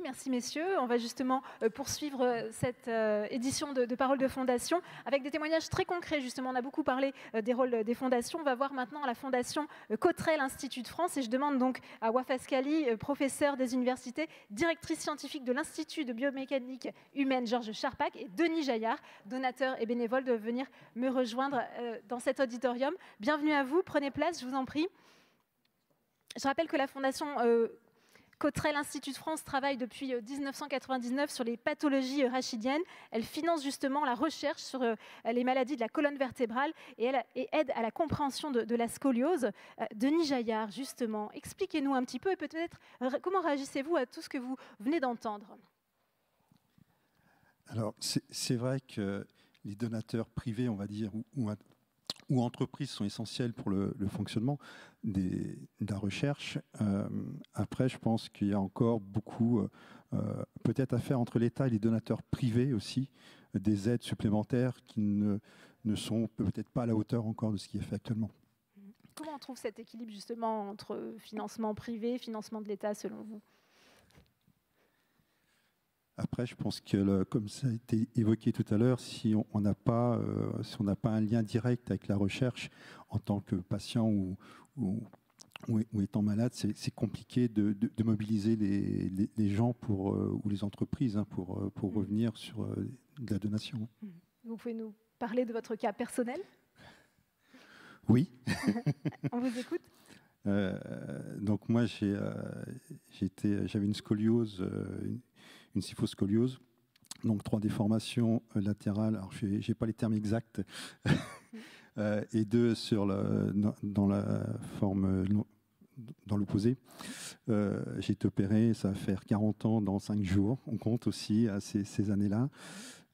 Merci messieurs. On va justement poursuivre cette édition de Paroles de Fondation avec des témoignages très concrets. Justement, on a beaucoup parlé des rôles des fondations. On va voir maintenant la Fondation Cotterell Institut de France et je demande donc à Wafaa Scaly, professeure des universités, directrice scientifique de l'Institut de biomécanique humaine Georges Charpak et Denis Jaillard, donateur et bénévole, de venir me rejoindre dans cet auditorium. Bienvenue à vous, prenez place, je vous en prie. Je rappelle que la Fondation Cotterell Institut de France travaille depuis 1999 sur les pathologies rachidiennes. Elle finance justement la recherche sur les maladies de la colonne vertébrale et aide à la compréhension de la scoliose. Denis Jaillard, justement, expliquez-nous un petit peu et peut-être comment réagissez-vous à tout ce que vous venez d'entendre? Alors, c'est vrai que les donateurs privés, on va dire, ou entreprises sont essentielles pour le fonctionnement de la recherche. Après, je pense qu'il y a encore beaucoup peut-être à faire entre l'État et les donateurs privés aussi, des aides supplémentaires qui ne sont peut-être pas à la hauteur encore de ce qui est fait actuellement. Comment on trouve cet équilibre justement entre financement privé et financement de l'État selon vous? Après, je pense que, comme ça a été évoqué tout à l'heure, si on n'a pas un lien direct avec la recherche en tant que patient ou étant malade, c'est compliqué de mobiliser les gens ou les entreprises pour revenir sur de la donation. Vous pouvez nous parler de votre cas personnel? Oui. On vous écoute. Donc moi, j'avais une scoliose, une kyphoscoliose, donc 3 déformations latérales, alors je n'ai pas les termes exacts, et 2 dans la forme, dans l'opposé. J'ai été opéré, ça va faire 40 ans dans 5 jours, on compte aussi à ces années-là.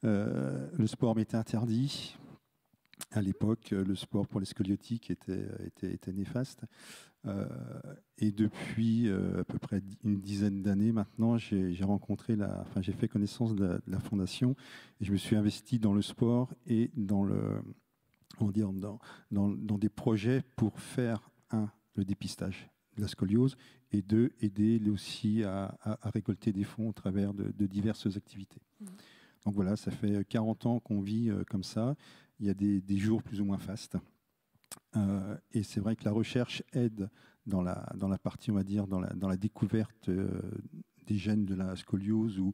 Le sport m'était interdit. À l'époque, le sport pour les scoliotiques était néfaste. Et depuis à peu près une dizaine d'années maintenant, j'ai fait connaissance de la fondation et je me suis investi dans le sport et dans des projets pour faire, le dépistage de la scoliose et aider aussi à récolter des fonds au travers de diverses activités. Donc voilà, ça fait 40 ans qu'on vit comme ça. Il y a des jours plus ou moins fastes. Et c'est vrai que la recherche aide dans la partie, on va dire, dans la découverte des gènes de la scoliose ou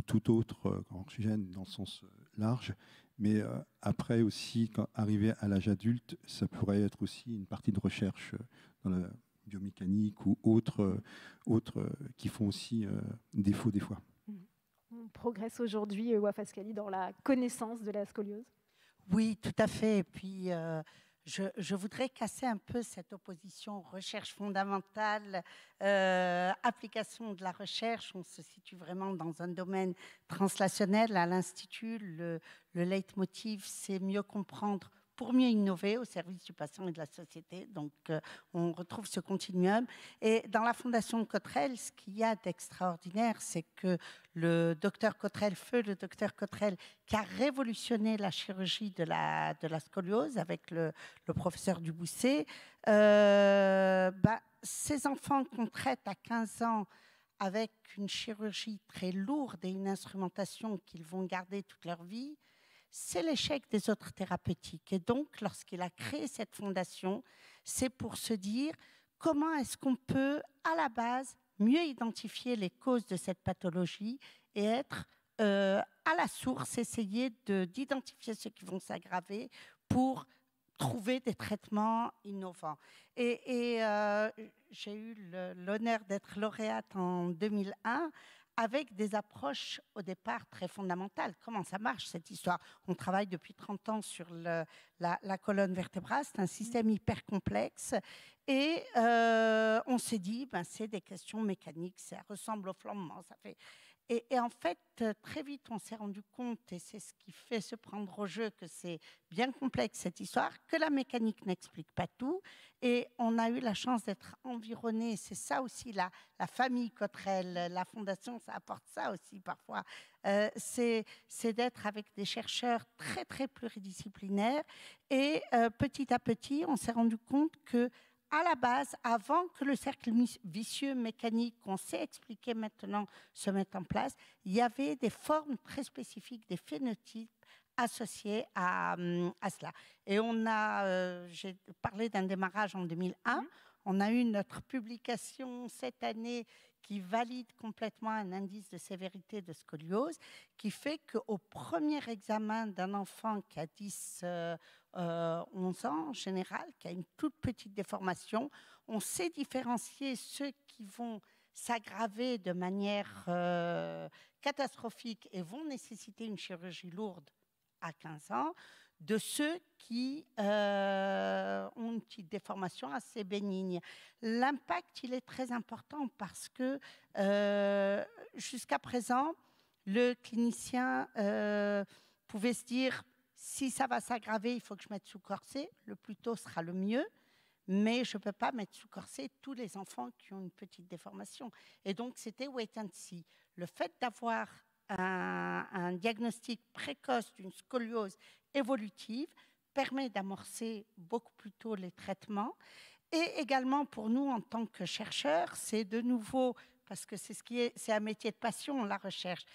tout autre gène dans le sens large. Mais après aussi, quand arrivé à l'âge adulte, ça pourrait être aussi une partie de recherche dans la biomécanique ou autres qui font aussi défaut des fois. On progresse aujourd'hui, Wafaa Scaly, dans la connaissance de la scoliose? Oui, tout à fait. Et puis, je voudrais casser un peu cette opposition recherche fondamentale, application de la recherche. On se situe vraiment dans un domaine translationnel. À l'Institut, le leitmotiv, c'est mieux comprendre pour mieux innover au service du patient et de la société. Donc, on retrouve ce continuum. Et dans la Fondation Cotterell, ce qu'il y a d'extraordinaire, c'est que le docteur Cotterell, le docteur Cotterell, qui a révolutionné la chirurgie de la scoliose avec le professeur Dubousset, ces enfants qu'on traite à 15 ans avec une chirurgie très lourde et une instrumentation qu'ils vont garder toute leur vie, c'est l'échec des autres thérapeutiques. Et donc, lorsqu'il a créé cette fondation, c'est pour se dire comment est-ce qu'on peut, à la base, mieux identifier les causes de cette pathologie et être à la source, essayer d'identifier ceux qui vont s'aggraver pour trouver des traitements innovants. Et j'ai eu l'honneur d'être lauréate en 2001 avec des approches au départ très fondamentales. Comment ça marche cette histoire? On travaille depuis 30 ans sur la colonne vertébrale, c'est un système hyper complexe et on s'est dit, c'est des questions mécaniques, ça ressemble au flambement, ça fait... Et en fait, très vite, on s'est rendu compte, et c'est ce qui fait se prendre au jeu, que c'est bien complexe cette histoire, que la mécanique n'explique pas tout. Et on a eu la chance d'être environné, c'est ça aussi la famille Cotterell, la fondation, ça apporte ça aussi parfois. C'est d'être avec des chercheurs très, très pluridisciplinaires. Et petit à petit, on s'est rendu compte que à la base, avant que le cercle vicieux mécanique qu'on sait expliquer maintenant se mette en place, il y avait des formes très spécifiques, des phénotypes associés à cela. Et j'ai parlé d'un démarrage en 2001. On a eu notre publication cette année qui valide complètement un indice de sévérité de scoliose, qui fait qu'au premier examen d'un enfant qui a 11 ans en général, qui a une toute petite déformation, on sait différencier ceux qui vont s'aggraver de manière catastrophique et vont nécessiter une chirurgie lourde à 15 ans, de ceux qui ont une petite déformation assez bénigne. L'impact, il est très important parce que jusqu'à présent, le clinicien pouvait se dire, si ça va s'aggraver, il faut que je mette sous corset, le plus tôt sera le mieux, mais je ne peux pas mettre sous corset tous les enfants qui ont une petite déformation. Et donc, c'était wait and see. Le fait d'avoir un diagnostic précoce d'une scoliose évolutive permet d'amorcer beaucoup plus tôt les traitements. Et également pour nous, en tant que chercheurs, c'est de nouveau, parce que c'est un métier de passion, la recherche,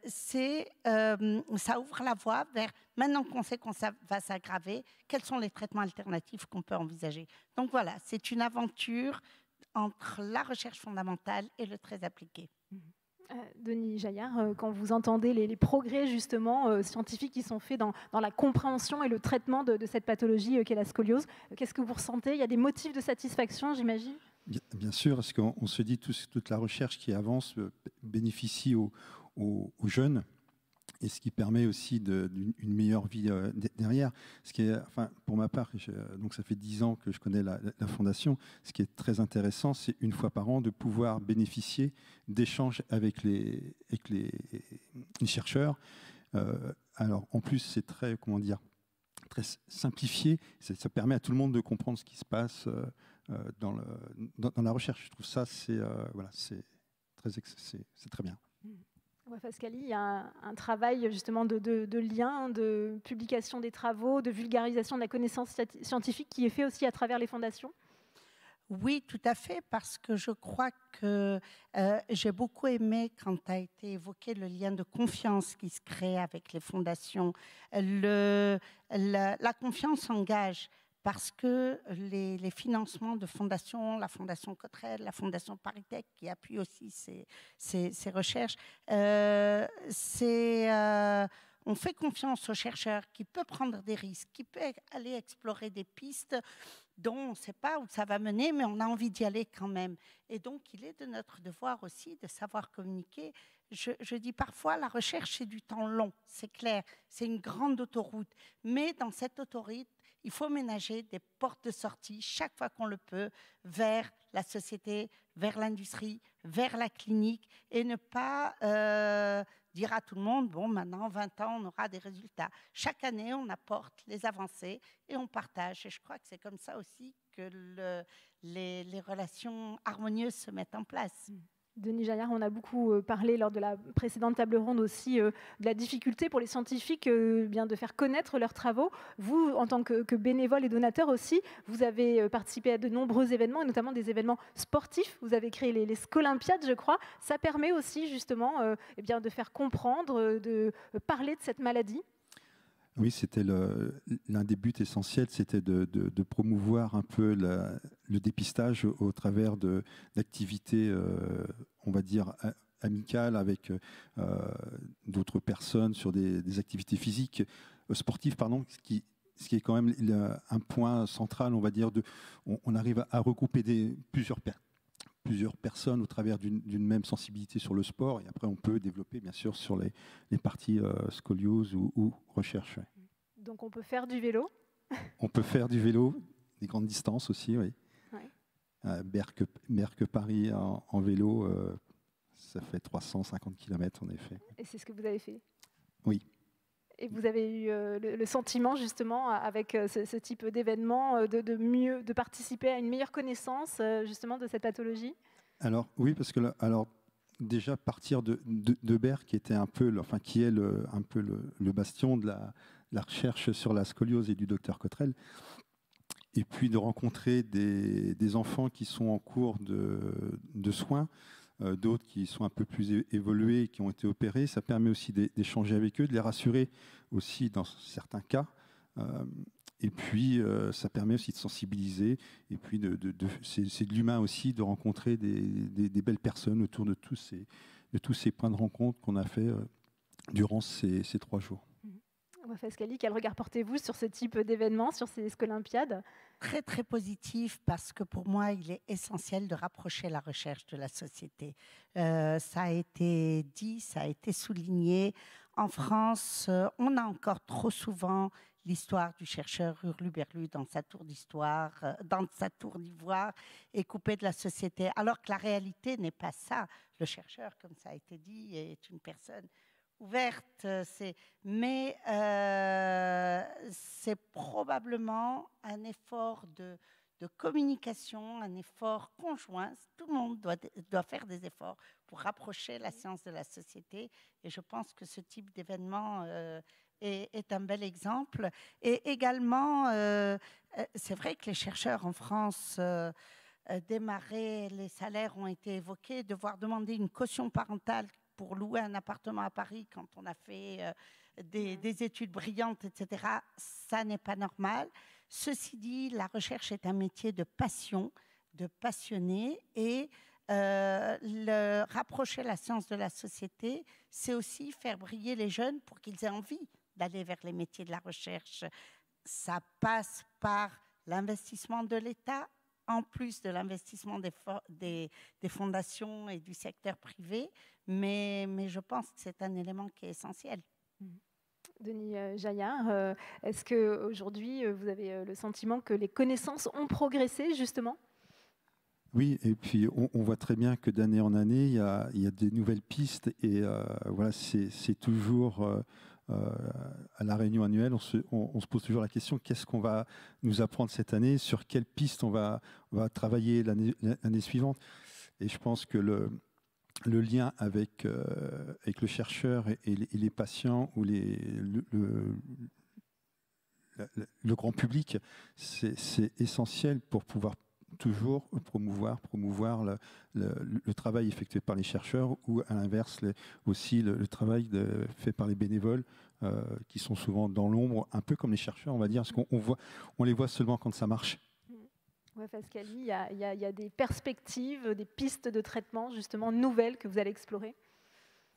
ça ouvre la voie vers, maintenant qu'on sait qu'on va s'aggraver, quels sont les traitements alternatifs qu'on peut envisager. Donc voilà, c'est une aventure entre la recherche fondamentale et le très appliqué. Denis Jaillard, quand vous entendez les progrès justement scientifiques qui sont faits dans la compréhension et le traitement de cette pathologie qu'est la scoliose, qu'est-ce que vous ressentez? Il y a des motifs de satisfaction, j'imagine? Bien sûr, parce qu'on se dit toute la recherche qui avance bénéficie aux jeunes, et ce qui permet aussi d'une meilleure vie derrière. Ce qui est, enfin, pour ma part, donc ça fait 10 ans que je connais la Fondation, ce qui est très intéressant, c'est une fois par an de pouvoir bénéficier d'échanges avec les chercheurs. Alors, en plus, c'est très, comment dire, très simplifié. Ça permet à tout le monde de comprendre ce qui se passe dans la recherche. Je trouve ça, c'est très bien. Pascalie, il y a un travail justement de lien, de publication des travaux, de vulgarisation de la connaissance scientifique qui est fait aussi à travers les fondations? Oui, tout à fait, parce que je crois que j'ai beaucoup aimé quand a été évoqué le lien de confiance qui se crée avec les fondations. La confiance engage. Parce que les financements de fondations, la Fondation Cottrell, la Fondation ParisTech, qui appuie aussi ces recherches, on fait confiance aux chercheurs qui peuvent prendre des risques, qui peuvent aller explorer des pistes dont on ne sait pas où ça va mener, mais on a envie d'y aller quand même. Et donc, il est de notre devoir aussi de savoir communiquer. Je dis parfois, la recherche, c'est du temps long, c'est clair, c'est une grande autoroute. Mais dans cette autoroute, il faut ménager des portes de sortie chaque fois qu'on le peut vers la société, vers l'industrie, vers la clinique et ne pas dire à tout le monde, bon, maintenant, 20 ans, on aura des résultats. Chaque année, on apporte les avancées et on partage. Et je crois que c'est comme ça aussi que les relations harmonieuses se mettent en place. Denis Jaillard, on a beaucoup parlé lors de la précédente table ronde aussi de la difficulté pour les scientifiques bien de faire connaître leurs travaux. Vous, en tant que bénévole et donateur aussi, vous avez participé à de nombreux événements, et notamment des événements sportifs. Vous avez créé les Scolympiades, je crois. Ça permet aussi justement bien, de faire comprendre, de parler de cette maladie. Oui, c'était l'un des buts essentiels, c'était de promouvoir un peu le dépistage au travers d'activités, on va dire, amicales avec d'autres personnes sur des activités physiques, sportives, pardon, ce qui est quand même un point central, on va dire, on arrive à regrouper plusieurs personnes au travers d'une même sensibilité sur le sport, et après on peut développer bien sûr sur les parties scoliose ou recherche. Ouais. Donc on peut faire du vélo. On peut faire du vélo, des grandes distances aussi, oui. Ouais. Berck-Paris en vélo, ça fait 350 km en effet. Et c'est ce que vous avez fait? Oui. Et vous avez eu le sentiment justement avec ce type d'événement de participer à une meilleure connaissance justement de cette pathologie? Alors oui, parce que déjà partir de Berck, qui était un peu, qui est un peu le bastion de la recherche sur la scoliose et du docteur Cottrell, et puis de rencontrer des enfants qui sont en cours de soins, d'autres qui sont un peu plus évolués, qui ont été opérés. Ça permet aussi d'échanger avec eux, de les rassurer aussi dans certains cas. Et puis, ça permet aussi de sensibiliser. Et puis, c'est de l'humain aussi de rencontrer des belles personnes autour de tous ces points de rencontre qu'on a fait durant ces 3 jours. Pascalie, quel regard portez-vous sur ce type d'événement, sur ces Escolympiades ? Très, très positif, parce que pour moi, il est essentiel de rapprocher la recherche de la société. Ça a été dit, ça a été souligné. En France, on a encore trop souvent l'histoire du chercheur hurluberlu dans sa tour d'histoire, dans sa tour d'ivoire, et coupé de la société, alors que la réalité n'est pas ça. Le chercheur, comme ça a été dit, est une personne ouverte, mais c'est probablement un effort de communication, un effort conjoint. Tout le monde doit faire des efforts pour rapprocher la science de la société, et je pense que ce type d'événement est un bel exemple. Et également, c'est vrai que les chercheurs en France démarraient, les salaires ont été évoqués, devoir demander une caution parentale pour louer un appartement à Paris quand on a fait des études brillantes, etc., ça n'est pas normal. Ceci dit, la recherche est un métier de passion, de passionné, et rapprocher la science de la société, c'est aussi faire briller les jeunes pour qu'ils aient envie d'aller vers les métiers de la recherche. Ça passe par l'investissement de l'État, en plus de l'investissement des fondations et du secteur privé, mais je pense que c'est un élément qui est essentiel. Denis Jaillard, est-ce qu'aujourd'hui, vous avez le sentiment que les connaissances ont progressé, justement ? Oui, et puis on voit très bien que d'année en année, il y a des nouvelles pistes, et voilà, c'est toujours... à la réunion annuelle, on se pose toujours la question, qu'est-ce qu'on va nous apprendre cette année, sur quelle piste on va travailler l'année suivante. Et je pense que le lien avec le chercheur et les patients ou le grand public, c'est essentiel pour pouvoir toujours promouvoir le travail effectué par les chercheurs, ou à l'inverse aussi le travail fait par les bénévoles qui sont souvent dans l'ombre, un peu comme les chercheurs, on va dire, parce qu'on les voit seulement quand ça marche. Ouais, Pascalie, il y a des perspectives, des pistes de traitement justement nouvelles que vous allez explorer ?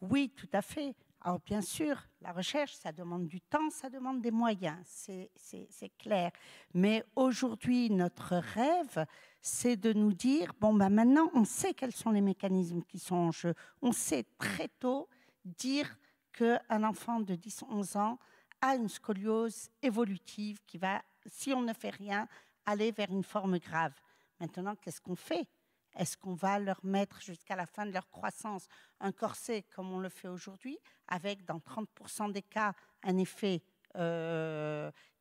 Oui, tout à fait. Alors bien sûr, la recherche, ça demande du temps, ça demande des moyens, c'est clair. Mais aujourd'hui, notre rêve, c'est de nous dire, bon, ben maintenant, on sait quels sont les mécanismes qui sont en jeu. On sait très tôt dire qu'un enfant de 10-11 ans a une scoliose évolutive qui va, si on ne fait rien, aller vers une forme grave. Maintenant, qu'est-ce qu'on fait ? Est-ce qu'on va leur mettre jusqu'à la fin de leur croissance un corset comme on le fait aujourd'hui, avec dans 30% des cas un effet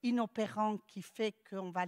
inopérant qui fait qu'on va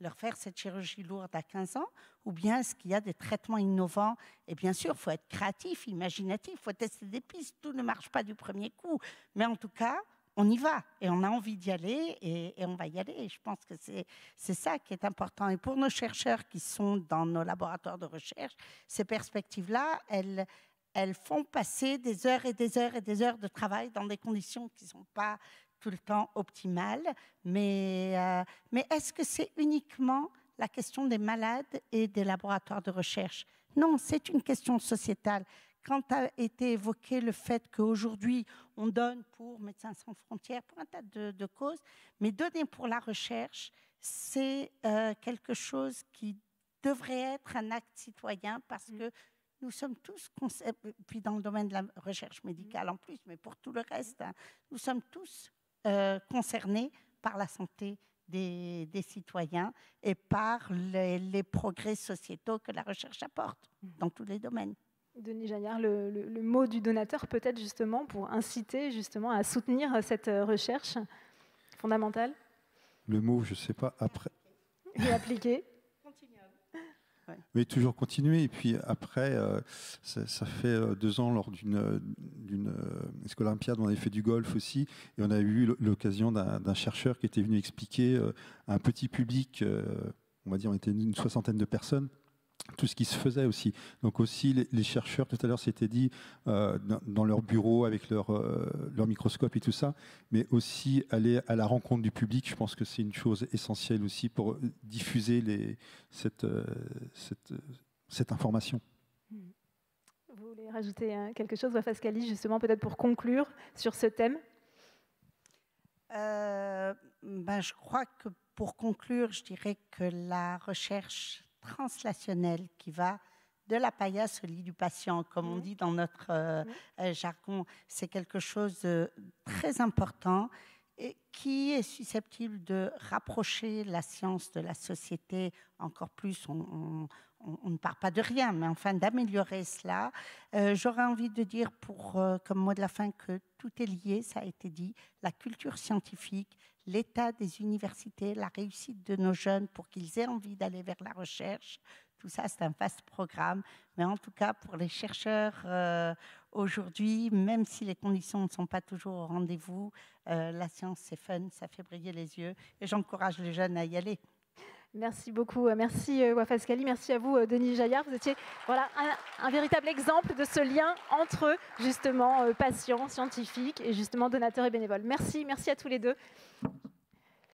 leur faire cette chirurgie lourde à 15 ans, ou bien est-ce qu'il y a des traitements innovants? Et bien sûr, il faut être créatif, imaginatif, il faut tester des pistes, tout ne marche pas du premier coup, mais en tout cas, on y va et on a envie d'y aller et on va y aller. Et je pense que c'est ça qui est important. Et pour nos chercheurs qui sont dans nos laboratoires de recherche, ces perspectives-là, elles font passer des heures et des heures et des heures de travail dans des conditions qui ne sont pas tout le temps optimales. Mais est-ce que c'est uniquement la question des malades et des laboratoires de recherche? Non, c'est une question sociétale. Quand a été évoqué le fait qu'aujourd'hui, on donne pour Médecins sans frontières, pour un tas de causes, mais donner pour la recherche, c'est quelque chose qui devrait être un acte citoyen, parce que nous sommes tous, puis dans le domaine de la recherche médicale en plus, mais pour tout le reste, hein, nous sommes tous concernés par la santé des citoyens et par les progrès sociétaux que la recherche apporte dans tous les domaines. Denis Jaillard, le mot du donateur peut-être justement pour inciter justement à soutenir cette recherche fondamentale. Le mot, je ne sais pas, après. Et appliquer. Mais toujours continuer. Et puis après, ça fait 2 ans lors d'une d'une Olympiade, on avait fait du golf aussi, et on a eu l'occasion d'un chercheur qui était venu expliquer à un petit public, on va dire on était une soixantaine de personnes, tout ce qui se faisait aussi. Donc aussi, les chercheurs, tout à l'heure, s'étaient dit dans leur bureau avec leur microscope et tout ça, mais aussi aller à la rencontre du public. Je pense que c'est une chose essentielle aussi pour diffuser cette information. Vous voulez rajouter quelque chose, Wafas Kali, justement, peut-être pour conclure sur ce thème? Je crois que pour conclure, je dirais que la recherche translationnelle qui va de la paillasse au lit du patient, comme on dit dans notre jargon, c'est quelque chose de très important et qui est susceptible de rapprocher la science de la société encore plus. On ne part pas de rien, mais enfin d'améliorer cela. J'aurais envie de dire comme mot de la fin que tout est lié, ça a été dit, la culture scientifique, l'état des universités, la réussite de nos jeunes pour qu'ils aient envie d'aller vers la recherche. Tout ça, c'est un vaste programme. Mais en tout cas, pour les chercheurs aujourd'hui, même si les conditions ne sont pas toujours au rendez-vous, la science, c'est fun, ça fait briller les yeux. Et j'encourage les jeunes à y aller. Merci beaucoup. Merci Wafas Kali. Merci à vous, Denis Jaillard. Vous étiez un véritable exemple de ce lien entre justement patients, scientifiques et justement donateurs et bénévoles. Merci à tous les deux.